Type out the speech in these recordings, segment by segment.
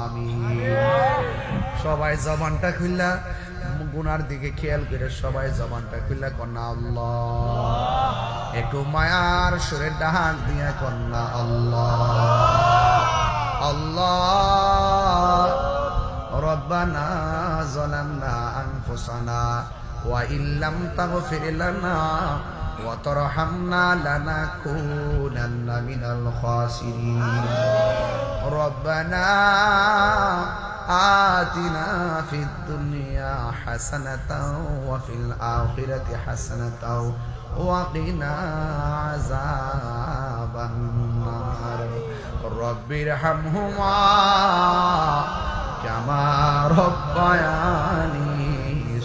আমিন। সবাই জবানটা খুললা গুনার দিকে খেয়াল করে সবাই জবানটা খুললা কন্যা আল্লাহ। একটু মায়ার সুরে ডাক দিয়া কন্যা আল্লাহ আল্লাহ। রব্বানা যালামনা আনফুসানা ওয়া ইল্লাম তাগফির লানা ওয়া তারহামনা লানাকুনান্না মিনাল খাসিরিন। রব্বানা আতিনা ফিদ দুনিয়া হাসানাতাও ওয়া ফিল আখিরাতি হাসানাতাও ওয়া কিনা আযাবান নার। রব্বিরহামহুমা কামা রব্বায়ানি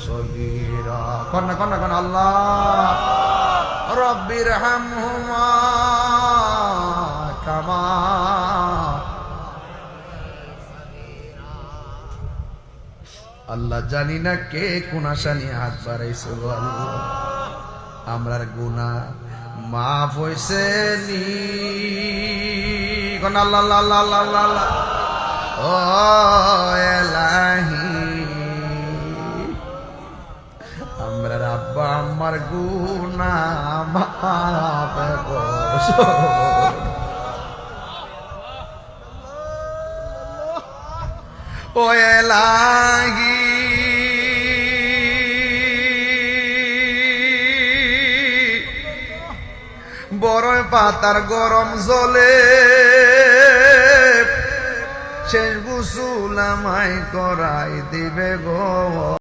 সগীরা। কন্যা কন্যা কন্যা আল্লাহ। রব্বিরহামহুমা কামা। আল্লাহ জানি না কে কোন আশা নিয়ে হাত বাড়াইছে গো আল্লাহ। আমরার গুনাহ মাফ হইছে নি কোন আল্লাহ আল্লাহ আল্লাহ আল্লাহ আল্লাহ। ও এলাহি আমরার আব্বা আম্মার গুনাহ মাফ করো। ও এলাহি বড় পাতার গরম জলে শেষ গোসল আমায় করাই দিবে গো।